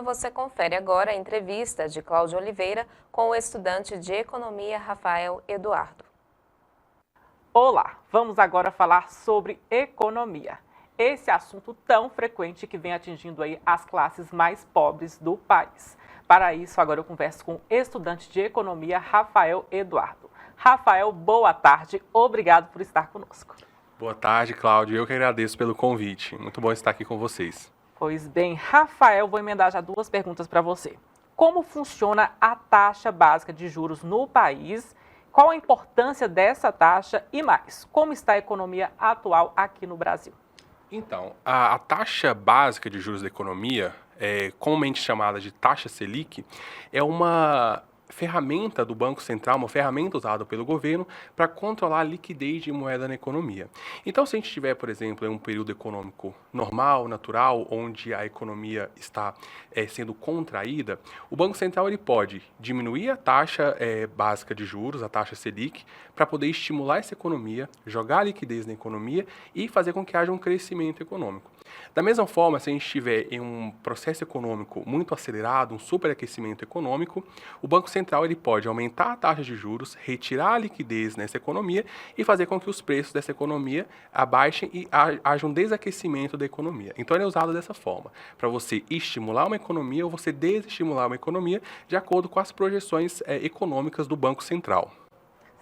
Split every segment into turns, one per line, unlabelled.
Você confere agora a entrevista de Cláudia Oliveira com o estudante de Economia Rafael Eduardo.
Olá, vamos agora falar sobre economia. Esse assunto tão frequente que vem atingindo aí as classes mais pobres do país. Para isso, agora eu converso com o estudante de Economia Rafael Eduardo. Rafael, boa tarde, obrigado por estar conosco.
Boa tarde, Cláudio. Eu que agradeço pelo convite. Muito bom estar aqui com vocês.
Pois bem, Rafael, vou emendar já duas perguntas para você. Como funciona a taxa básica de juros no país? Qual a importância dessa taxa e mais, como está a economia atual aqui no Brasil?
Então, a taxa básica de juros da economia, comumente chamada de taxa Selic, é uma ferramenta do Banco Central, uma ferramenta usada pelo governo para controlar a liquidez de moeda na economia. Então, se a gente tiver, por exemplo, um período econômico normal, natural, onde a economia está sendo contraída, o Banco Central ele pode diminuir a taxa básica de juros, a taxa Selic, para poder estimular essa economia, jogar a liquidez na economia e fazer com que haja um crescimento econômico. Da mesma forma, se a gente estiver em um processo econômico muito acelerado, um superaquecimento econômico, o Banco Central ele pode aumentar a taxa de juros, retirar a liquidez nessa economia e fazer com que os preços dessa economia abaixem e haja um desaquecimento da economia. Então ele é usado dessa forma, para você estimular uma economia ou você desestimular uma economia de acordo com as projeções econômicas do Banco Central.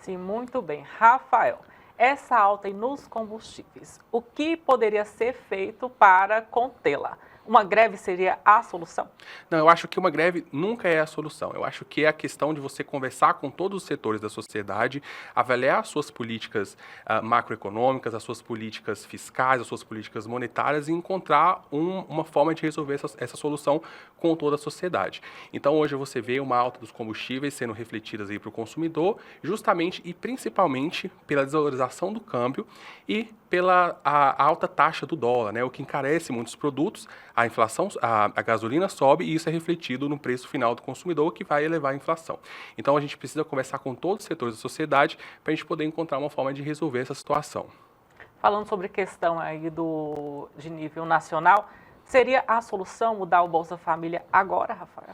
Sim, muito bem. Rafael, essa alta nos combustíveis, o que poderia ser feito para contê-la? Uma greve seria a solução?
Não, eu acho que uma greve nunca é a solução. Eu acho que é a questão de você conversar com todos os setores da sociedade, avaliar as suas políticas macroeconômicas, as suas políticas fiscais, as suas políticas monetárias e encontrar uma forma de resolver essa solução com toda a sociedade. Então, hoje você vê uma alta dos combustíveis sendo refletidas aí para o consumidor, justamente e principalmente pela desvalorização do câmbio e pela a alta taxa do dólar, né, o que encarece muitos produtos, a inflação, a gasolina sobe e isso é refletido no preço final do consumidor, que vai elevar a inflação. Então a gente precisa conversar com todos os setores da sociedade para a gente poder encontrar uma forma de resolver essa situação.
Falando sobre questão aí de nível nacional, seria a solução mudar o Bolsa Família agora, Rafael?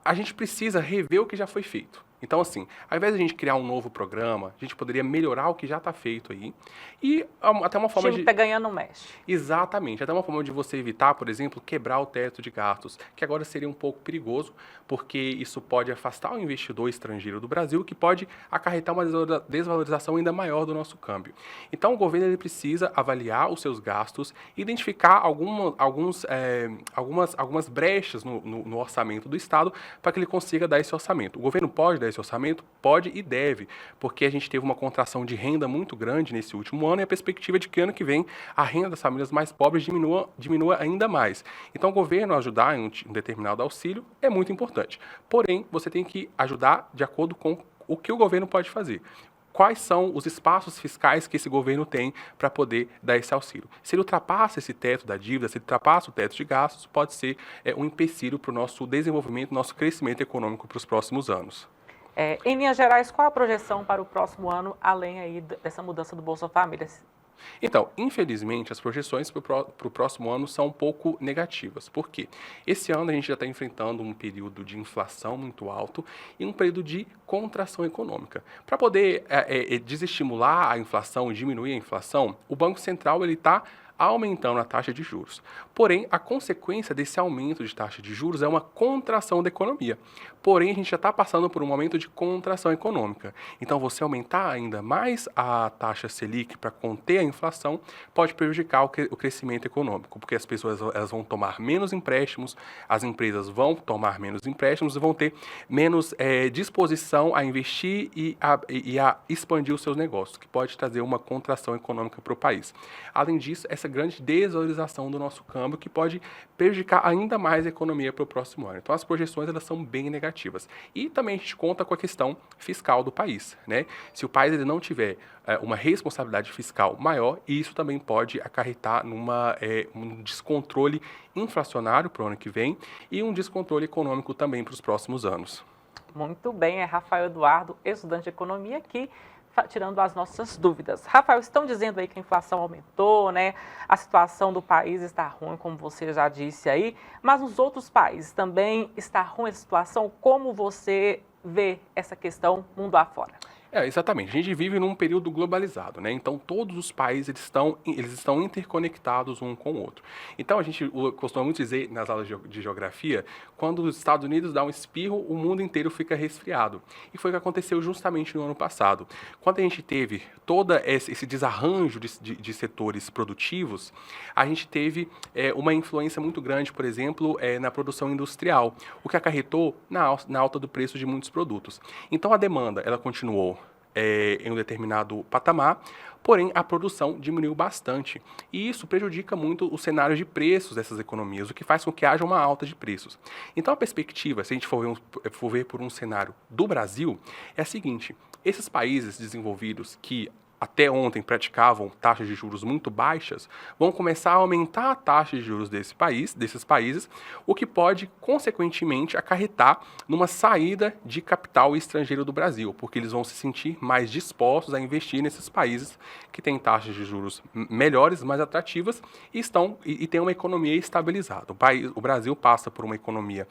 A gente precisa rever o que já foi feito. Então, assim, ao invés de a gente criar um novo programa, a gente poderia melhorar o que já está feito aí e até uma forma
o time está ganhando, mexe.
Exatamente, até uma forma de você evitar, por exemplo, quebrar o teto de gastos, que agora seria um pouco perigoso, porque isso pode afastar o investidor estrangeiro do Brasil, que pode acarretar uma desvalorização ainda maior do nosso câmbio. Então, o governo ele precisa avaliar os seus gastos, identificar algumas brechas no orçamento do Estado para que ele consiga dar esse orçamento. O governo pode dar esse orçamento? Pode e deve, porque a gente teve uma contração de renda muito grande nesse último ano e a perspectiva de que ano que vem a renda das famílias mais pobres diminua ainda mais. Então, o governo ajudar em um determinado auxílio é muito importante. Porém, você tem que ajudar de acordo com o que o governo pode fazer. Quais são os espaços fiscais que esse governo tem para poder dar esse auxílio? Se ele ultrapassa esse teto da dívida, se ele ultrapassa o teto de gastos, pode ser um empecilho para o nosso desenvolvimento, nosso crescimento econômico para os próximos anos.
Em linhas gerais, qual a projeção para o próximo ano, além aí dessa mudança do Bolsa Família?
Então, infelizmente, as projeções para o próximo ano são um pouco negativas. Por quê? Esse ano a gente já está enfrentando um período de inflação muito alto e um período de contração econômica. Para poder desestimular a inflação e diminuir a inflação, o Banco Central está aumentando a taxa de juros. Porém, a consequência desse aumento de taxa de juros é uma contração da economia. Porém, a gente já está passando por um momento de contração econômica. Então, você aumentar ainda mais a taxa Selic para conter a inflação pode prejudicar o crescimento econômico, porque as pessoas elas vão tomar menos empréstimos, as empresas vão tomar menos empréstimos e vão ter menos disposição a investir e a expandir os seus negócios, que pode trazer uma contração econômica para o país. Além disso, essa grande desvalorização do nosso câmbio que pode prejudicar ainda mais a economia para o próximo ano. Então, as projeções elas são bem negativas. E também a gente conta com a questão fiscal do país, né? Se o país ele não tiver uma responsabilidade fiscal maior, isso também pode acarretar um descontrole inflacionário para o ano que vem e um descontrole econômico também para os próximos anos.
Muito bem, é Rafael Eduardo, estudante de economia, que tirando as nossas dúvidas. Rafael, estão dizendo aí que a inflação aumentou, né? A situação do país está ruim, como você já disse aí, mas nos outros países também está ruim a situação. Como você vê essa questão mundo afora?
Exatamente. A gente vive num período globalizado, né? Então, todos os países eles estão interconectados um com o outro. Então, a gente costuma muito dizer nas aulas de geografia, quando os Estados Unidos dão um espirro, o mundo inteiro fica resfriado. E foi o que aconteceu justamente no ano passado. Quando a gente teve todo esse desarranjo de setores produtivos, a gente teve uma influência muito grande, por exemplo, na produção industrial, o que acarretou na alta do preço de muitos produtos. Então, a demanda, ela continuou em um determinado patamar, porém a produção diminuiu bastante. E isso prejudica muito o cenário de preços dessas economias, o que faz com que haja uma alta de preços. Então a perspectiva, se a gente for ver por um cenário do Brasil, é a seguinte: esses países desenvolvidos que até ontem praticavam taxas de juros muito baixas, vão começar a aumentar a taxa de juros desses países, o que pode, consequentemente, acarretar numa saída de capital estrangeiro do Brasil, porque eles vão se sentir mais dispostos a investir nesses países que têm taxas de juros melhores, mais atrativas e têm uma economia estabilizada. O Brasil passa por uma economia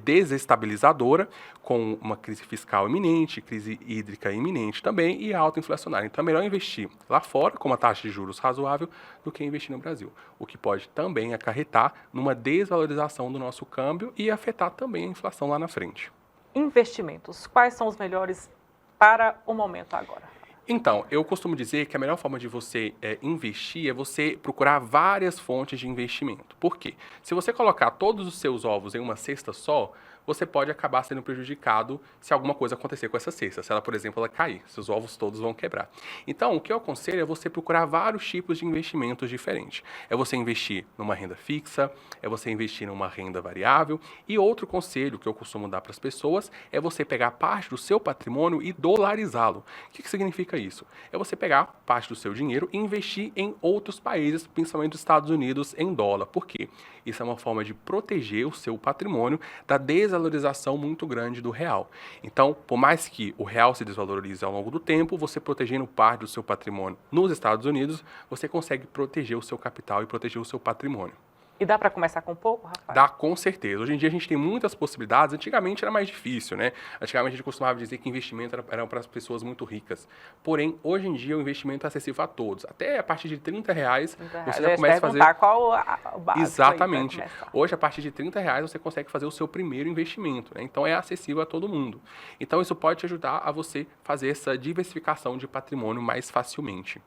desestabilizadora, com uma crise fiscal iminente, crise hídrica iminente também e alta inflacionária. Então é melhor investir lá fora, com uma taxa de juros razoável, do que investir no Brasil. O que pode também acarretar numa desvalorização do nosso câmbio e afetar também a inflação lá na frente.
Investimentos. Quais são os melhores para o momento agora?
Então, eu costumo dizer que a melhor forma de você investir é você procurar várias fontes de investimento. Por quê? Se você colocar todos os seus ovos em uma cesta só, você pode acabar sendo prejudicado se alguma coisa acontecer com essa cesta. Se ela, por exemplo, ela cair, seus ovos todos vão quebrar. Então, o que eu aconselho é você procurar vários tipos de investimentos diferentes. É você investir numa renda fixa, é você investir numa renda variável. E outro conselho que eu costumo dar para as pessoas é você pegar parte do seu patrimônio e dolarizá-lo. O que significa isso? É você pegar parte do seu dinheiro e investir em outros países, principalmente os Estados Unidos, em dólar. Por quê? Isso é uma forma de proteger o seu patrimônio da desvalorização muito grande do real. Então, por mais que o real se desvalorize ao longo do tempo, você protegendo parte do seu patrimônio nos Estados Unidos, você consegue proteger o seu capital e proteger o seu patrimônio.
E dá para começar com pouco, Rafael?
Dá, com certeza. Hoje em dia a gente tem muitas possibilidades. Antigamente era mais difícil, né? Antigamente a gente costumava dizer que investimento era para as pessoas muito ricas. Porém, hoje em dia o investimento é acessível a todos. Até a partir de R$30 você já começa a fazer...
qual o básico.
Exatamente. Hoje, a partir de R$30 você consegue fazer o seu primeiro investimento, né? Então é acessível a todo mundo. Então isso pode te ajudar a você fazer essa diversificação de patrimônio mais facilmente.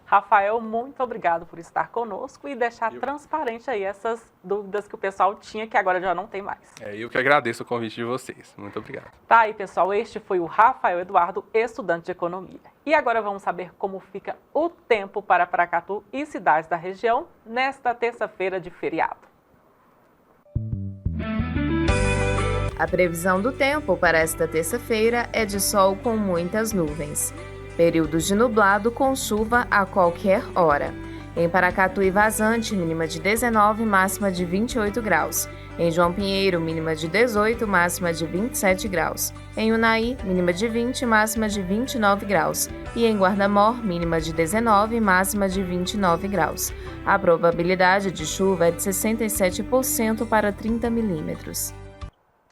Rafael, muito obrigado por estar conosco e deixar transparente aí essas dúvidas que o pessoal tinha, que agora já não tem mais.
Eu que agradeço o convite de vocês. Muito obrigado.
Tá aí, pessoal. Este foi o Rafael Eduardo, estudante de Economia. E agora vamos saber como fica o tempo para Paracatu e cidades da região nesta terça-feira de feriado.
A previsão do tempo para esta terça-feira é de sol com muitas nuvens. Períodos de nublado com chuva a qualquer hora. Em Paracatu e Vazante, mínima de 19, máxima de 28 graus. Em João Pinheiro, mínima de 18, máxima de 27 graus. Em Unai, mínima de 20, máxima de 29 graus. E em Guarda-Mor, mínima de 19, máxima de 29 graus. A probabilidade de chuva é de 67% para 30 milímetros.